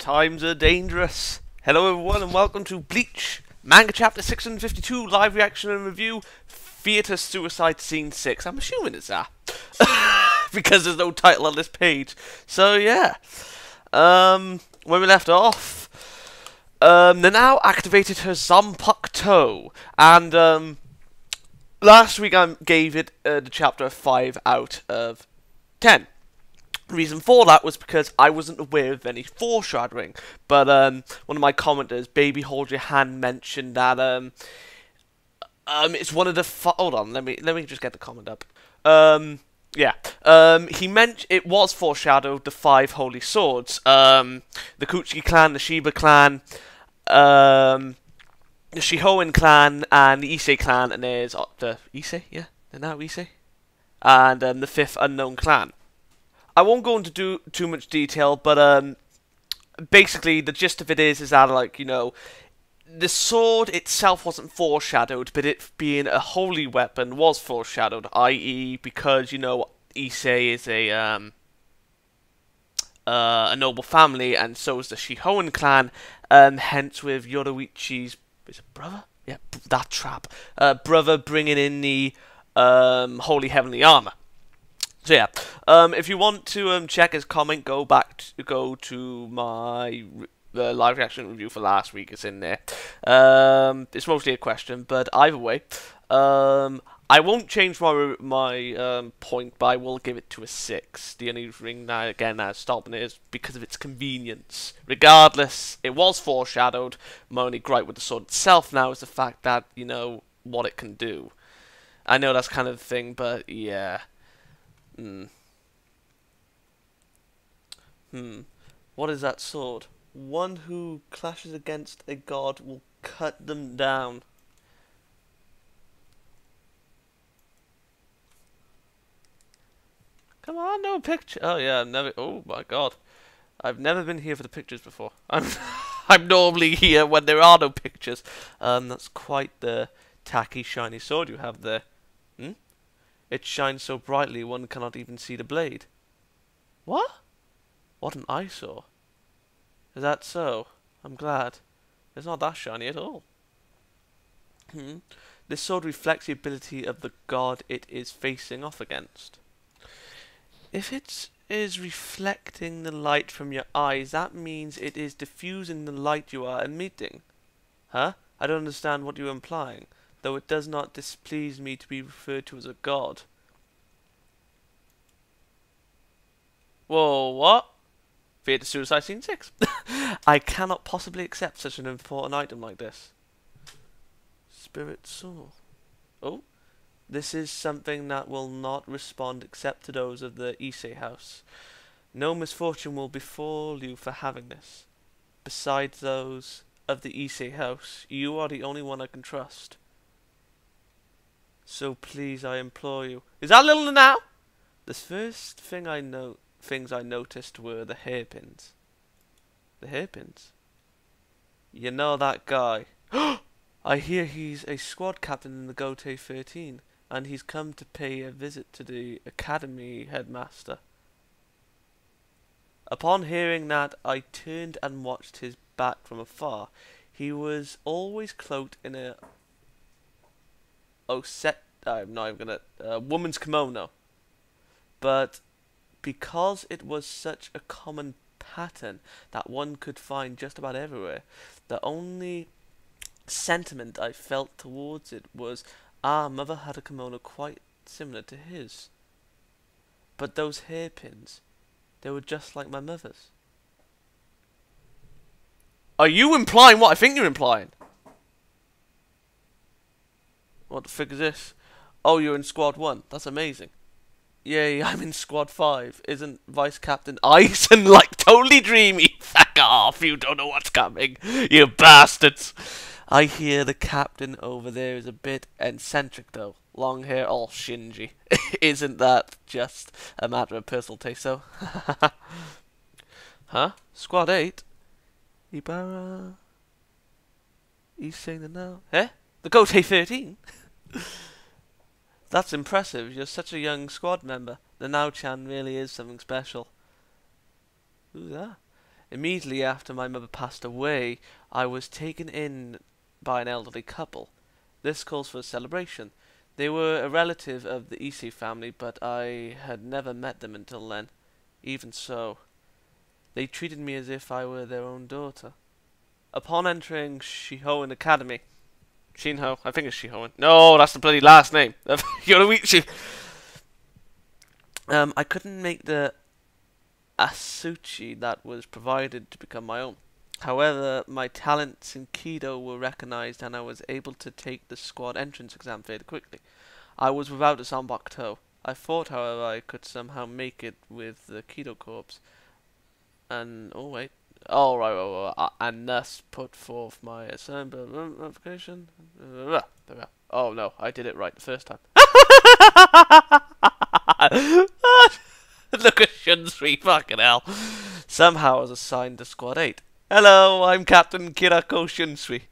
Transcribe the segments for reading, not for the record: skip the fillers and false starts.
Times are dangerous. Hello everyone and welcome to Bleach Manga Chapter 652 live reaction and review Theatre Suicide Scene 6. I'm assuming it's that. Because there's no title on this page. So yeah. When we left off, Nanao activated her Zanpakuto. And last week I gave it the chapter a 5 out of 10. Reason for that was because I wasn't aware of any foreshadowing, but one of my commenters, Baby Hold Your Hand, mentioned that it's one of the hold on, let me just get the comment up. He meant it was foreshadowed the 5 holy swords, the Kuchiki clan, the Shiba clan, the Shihoin clan, and the Issei clan, and there's the Issei, yeah, they're now Issei, and the 5th unknown clan. I won't go into too much detail, but basically the gist of it is that, like, you know, the sword itself wasn't foreshadowed, but it being a holy weapon was foreshadowed, i.e. because, you know, Issei is a noble family, and so is the Shihoin clan, hence with Yoruichi's, is it brother? Yeah, that trap. Brother bringing in the holy heavenly armor. So yeah, if you want to check his comment, go to my live reaction review for last week. It's in there. It's mostly a question, but either way, I won't change my point, but I will give it to a 6. The only thing that again that's stopping it is because of its convenience. Regardless, it was foreshadowed. My only gripe with the sword itself now is the fact that, you know, what it can do. I know that's kind of the thing, but yeah. What is that sword? One who clashes against a god will cut them down. Come on, no picture. Oh yeah, oh my god, I've never been here for the pictures before. I'm normally here when there are no pictures. That's quite the tacky, shiny sword you have there. It shines so brightly one cannot even see the blade. What? What an eyesore. Is that so? I'm glad. It's not that shiny at all. This sword reflects the ability of the god it is facing off against. If it is reflecting the light from your eyes, that means it is diffusing the light you are emitting. Huh? I don't understand what you're implying, though it does not displease me to be referred to as a god. Whoa, what? Theatre Suicide Scene 6. I cannot possibly accept such an important item like this. Spirit Soul. Oh, this is something that will not respond except to those of the Issei house. No misfortune will befall you for having this. Besides those of the Issei house, you are the only one I can trust. So please, I implore you. Is that little Nanao? The first things I noticed were the hairpins. The hairpins? You know that guy. I hear he's a squad captain in the Gotei 13, and he's come to pay a visit to the academy headmaster. Upon hearing that, I turned and watched his back from afar. He was always cloaked in a I'm not even gonna woman's kimono, but because it was such a common pattern that one could find just about everywhere, the only sentiment I felt towards it was, mother had a kimono quite similar to his. But those hairpins, they were just like my mother's. Are you implying what I think you're implying? What the fig is this? Oh, you're in Squad 1. That's amazing. Yay, I'm in Squad 5. Isn't Vice Captain Eisen like totally dreamy? Fuck off, you don't know what's coming, you bastards. I hear the captain over there is a bit eccentric though. Long hair, all Shinji. Isn't that just a matter of personal taste though? Huh? Squad 8? Ibara? Issei Nanao? Eh? The Gotei 13? That's impressive. You're such a young squad member. The Nanao-chan really is something special. Who's that? Immediately after my mother passed away, I was taken in by an elderly couple. This calls for a celebration. They were a relative of the Issei family, but I had never met them until then. Even so, they treated me as if I were their own daughter. Upon entering Shihoan Academy, Shinho, I think it's Shihoan. No, that's the bloody last name. Yoruichi. I couldn't make the Asuchi that was provided to become my own. However, my talents in Kido were recognized and I was able to take the squad entrance exam fairly quickly. I was without a Zanbakuto. I thought, however, I could somehow make it with the Kido Corps. And, oh wait. Oh, right. And thus put forth my application. Oh no, I did it right the first time. Look at Shunsui, fucking hell. Somehow I was assigned to Squad 8. Hello, I'm Captain Kirako Shunsui.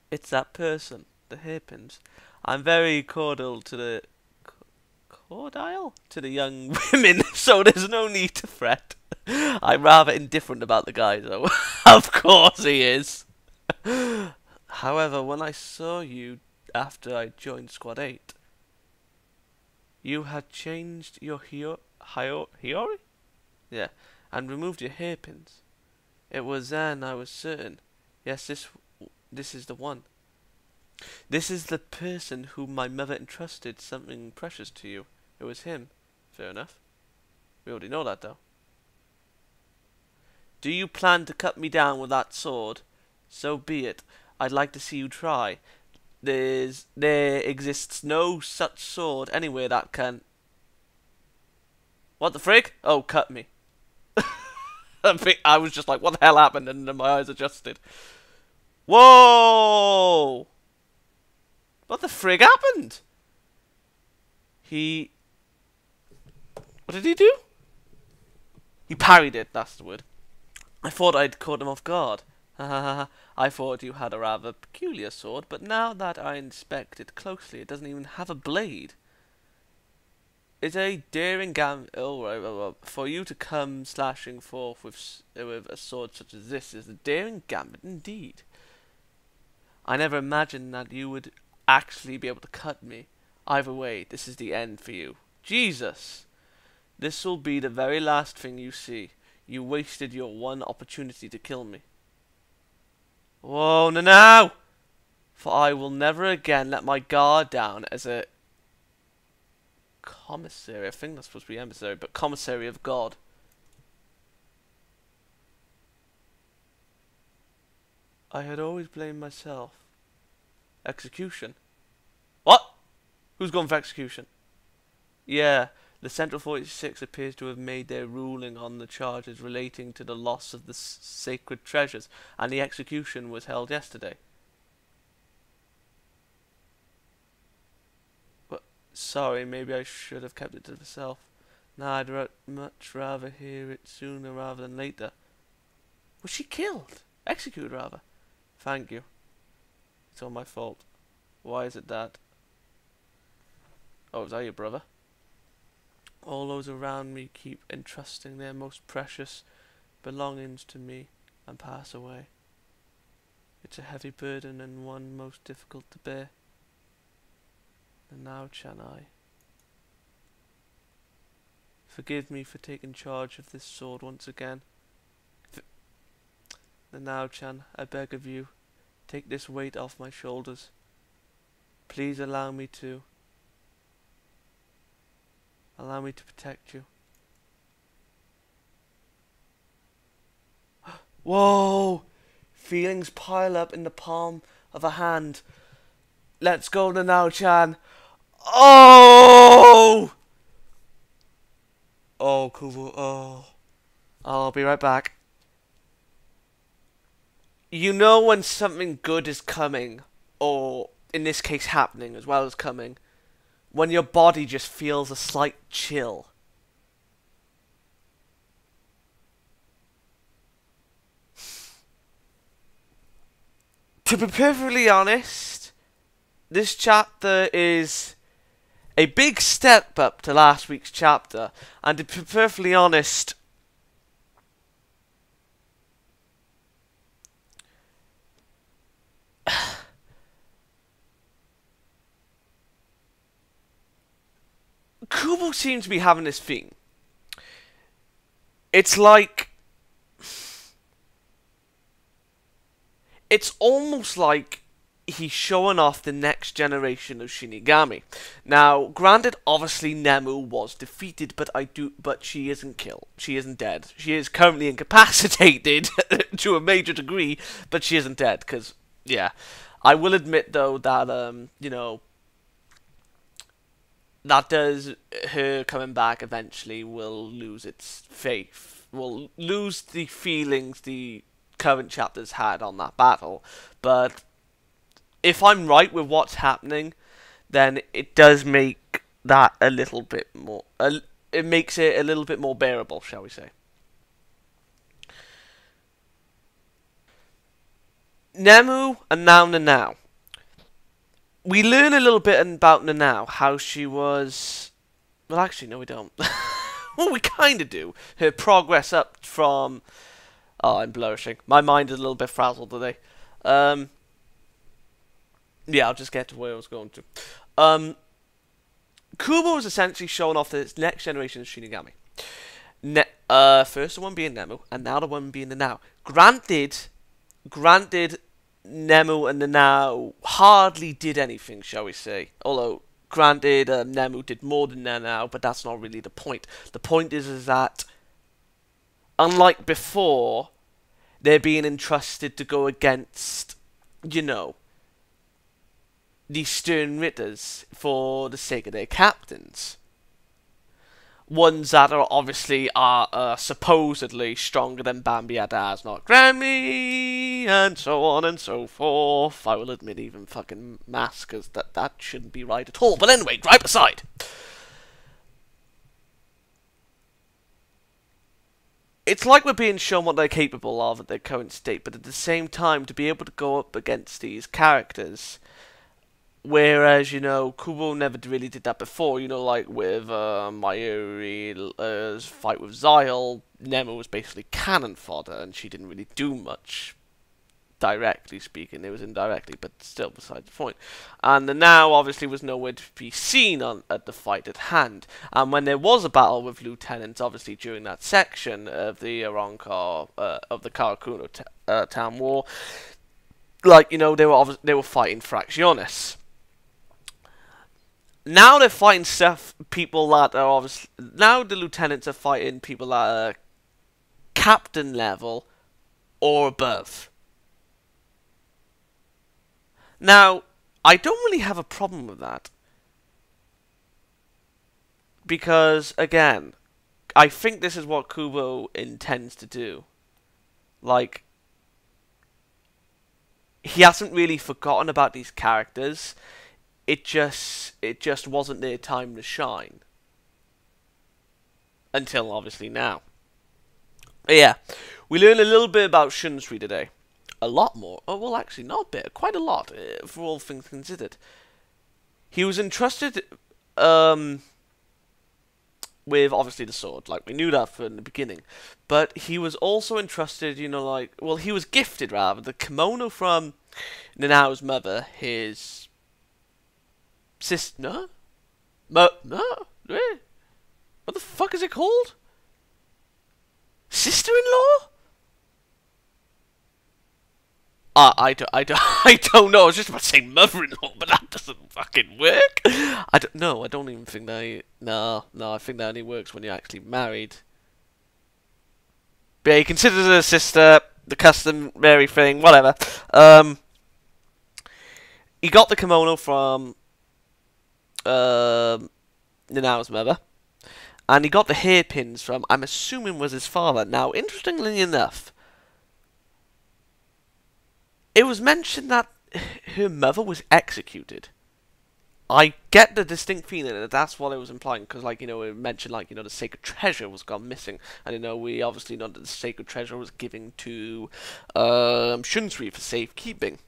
It's that person, the hairpins. I'm very cordial to the... Cordial? To the young women, so there's no need to fret. I'm rather indifferent about the guys, though. Of course he is. However, when I saw you after I joined Squad 8, you had changed your Hiyori? Yeah, and removed your hairpins. It was then I was certain. Yes, this is the one. This is the person whom my mother entrusted something precious to you. It was him. Fair enough. We already know that, though. Do you plan to cut me down with that sword? So be it. I'd like to see you try. There exists no such sword anywhere that can... What the frig? Oh, cut me. I was just like, what the hell happened? And then my eyes adjusted. Whoa! What the frig happened? What did he do? He parried it, that's the word. I thought I'd caught him off guard. I thought you had a rather peculiar sword, but now that I inspect it closely, it doesn't even have a blade. It's a daring for you to come slashing forth with a sword such as this is a daring gambit indeed. I never imagined that you would actually be able to cut me. Either way, this is the end for you. Jesus! This will be the very last thing you see. You wasted your one opportunity to kill me. Whoa, Nanao! For I will never again let my guard down as a commissary. I think that's supposed to be emissary, but commissary of God. I had always blamed myself. Execution? What? Who's gone for execution? Yeah, the Central 46 appears to have made their ruling on the charges relating to the loss of the sacred treasures, and the execution was held yesterday. But, sorry, maybe I should have kept it to myself. Now I'd much rather hear it sooner rather than later. Was she killed? Executed, rather. Thank you. It's all my fault. Why is it that? Oh, is that your brother? All those around me keep entrusting their most precious belongings to me and pass away. It's a heavy burden and one most difficult to bear. And now, Chanai, forgive me for taking charge of this sword once again. And now, Chan, I beg of you, take this weight off my shoulders. Please allow me to protect you. Whoa! Feelings pile up in the palm of a hand. Let's go now, Chan. Oh! Oh, cool. Oh. I'll be right back. You know when something good is coming, or in this case happening as well as coming, when your body just feels a slight chill. To be perfectly honest, this chapter is a big step up to last week's chapter, and to be perfectly honest, Kubo seems to be having this thing. It's like... It's almost like he's showing off the next generation of Shinigami. Now, granted, obviously Nemu was defeated, but she isn't killed. She isn't dead. She is currently incapacitated to a major degree, but she isn't dead, because, yeah. I will admit, though, that, you know, that does, her coming back eventually will lose its faith. Will lose the feelings the current chapters had on that battle. But if I'm right with what's happening, then it does make that a little bit more... it makes it a little bit more bearable, shall we say. Nemu and now Nanao. We learn a little bit about Nanao, how she was... Well, actually, no, we don't. Well, we kind of do. Her progress up from... Oh, I'm blushing. My mind is a little bit frazzled today. Yeah, I'll just get to where I was going to. Kubo is essentially showing off its next generation of Shinigami. First the one being Nemu, and now the one being Nanao. Granted, Nemu and Nanao hardly did anything, shall we say. Although, granted, Nemu did more than Nanao, but that's not really the point. The point is that, unlike before, they're being entrusted to go against, you know, the stern ritters for the sake of their captains. Ones that are obviously supposedly stronger than Bambi does not Grammy, and so on and so forth. I will admit even fucking maskers that shouldn't be right at all. But anyway, gripe aside. It's like we're being shown what they're capable of at their current state, but at the same time, to be able to go up against these characters... Whereas, you know, Kubo never really did that before, you know, like with Mayuri's fight with Zyle, Nemu was basically cannon fodder, and she didn't really do much, directly speaking. It was indirectly, but still beside the point. And the Now obviously was nowhere to be seen at the fight at hand. And when there was a battle with lieutenants, obviously during that section of the Arankar, of the Karakuno town war, like, you know, they were fighting Fractionis. Now they're fighting people that are obviously... Now the lieutenants are fighting people that are captain level or above. Now, I don't really have a problem with that. Because, again, I think this is what Kubo intends to do. Like, he hasn't really forgotten about these characters. It just wasn't their time to shine. Until, obviously, now. But yeah, we learned a little bit about Shunsui today. A lot more. Oh, well, actually, not a bit. Quite a lot, for all things considered. He was entrusted with, obviously, the sword. Like, we knew that from the beginning. But he was also entrusted, you know, like... Well, he was gifted, rather, the kimono from Nanao's mother, his... sister? No? Really? What the fuck is it called? Sister-in-law? I don't know. I was just about to say mother-in-law, but that doesn't fucking work. I don't even think that... No, I think that only works when you're actually married. But yeah, he considers her a sister, the customary thing, whatever. He got the kimono from Nanao's mother, and he got the hairpins from, I'm assuming, was his father. Now, interestingly enough, it was mentioned that her mother was executed. I get the distinct feeling that that's what it was implying, because, like, you know, it mentioned, like, you know, the sacred treasure was gone missing, and, you know, we obviously know that the sacred treasure was given to Shunsui for safekeeping.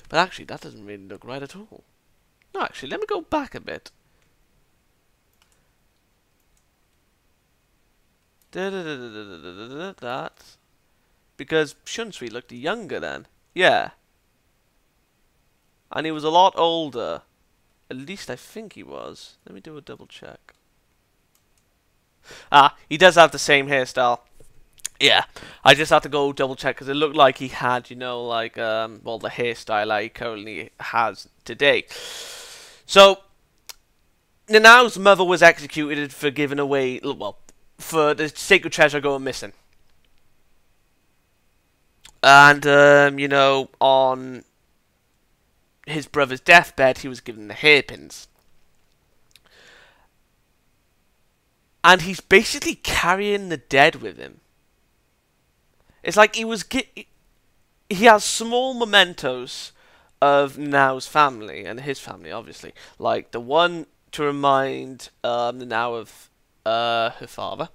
But actually, that doesn't really look right at all. No, actually, let me go back a bit. That. Because Shunsui looked younger then. Yeah. And he was a lot older At least I think he was. Let me do a double check. Ah, he does have the same hairstyle. Yeah, I just have to go double check because it looked like he had, you know, like, well, the hairstyle he currently has today. So, Nanao's mother was executed for giving away, well, for the sacred treasure going missing. And, you know, on his brother's deathbed, he was given the hairpins. And he's basically carrying the dead with him. It's like he has small mementos of Nanao's family, and his family, obviously. Like, the one to remind Nanao of her father,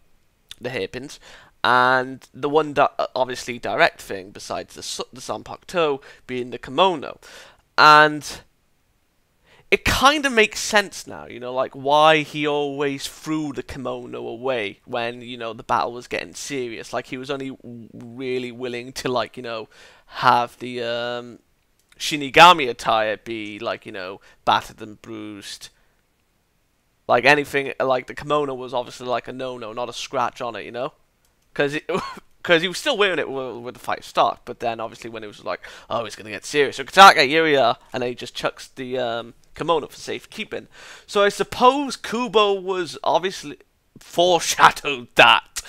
the hairpins, and the one, obviously, direct thing, besides the Sanpakto, being the kimono. And it kind of makes sense now, you know, like why he always threw the kimono away when, you know, the battle was getting serious. Like, he was only really willing to, like, you know, have the Shinigami attire be, like, you know, battered and bruised. Like, anything, like, the kimono was obviously, like, a no-no, not a scratch on it, you know? Because he was still wearing it with the fight start, but then, obviously, when it was like, oh, he's going to get serious. So, Kataka, here we are. And then he just chucks the kimono for safekeeping. So I suppose Kubo was obviously foreshadowed that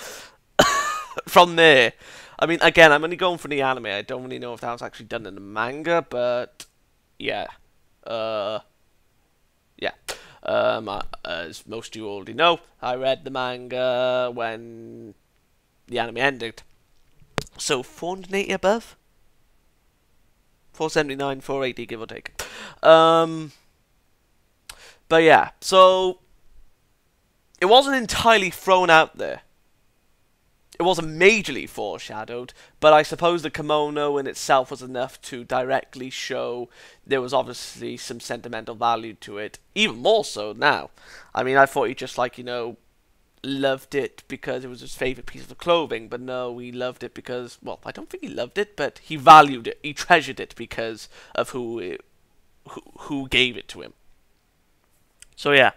from there. I mean, again, I'm only going from the anime. I don't really know if that was actually done in the manga, but yeah. Yeah. As most of you already know, I read the manga when the anime ended. So 480 above? 479, 480, give or take. But yeah, so it wasn't entirely thrown out there. It wasn't majorly foreshadowed, but I suppose the kimono in itself was enough to directly show there was obviously some sentimental value to it. Even more so now. I mean, I thought he just, like, you know, loved it because it was his favourite piece of clothing, but no, he loved it because, well, I don't think he loved it, but he valued it, he treasured it because of who gave it to him. So yeah,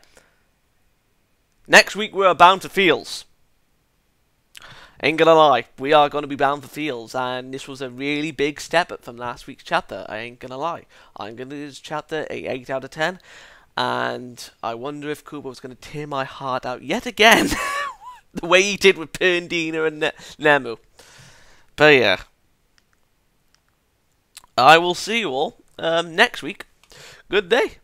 next week we're bound for Fields. Ain't gonna lie, we are gonna be bound for Fields, and this was a really big step up from last week's chapter. I ain't gonna lie, I'm gonna do this chapter a 8 out of 10, and I wonder if Kubo's gonna tear my heart out yet again, the way he did with Perndina and Nemu. But yeah, I will see you all next week. Good day.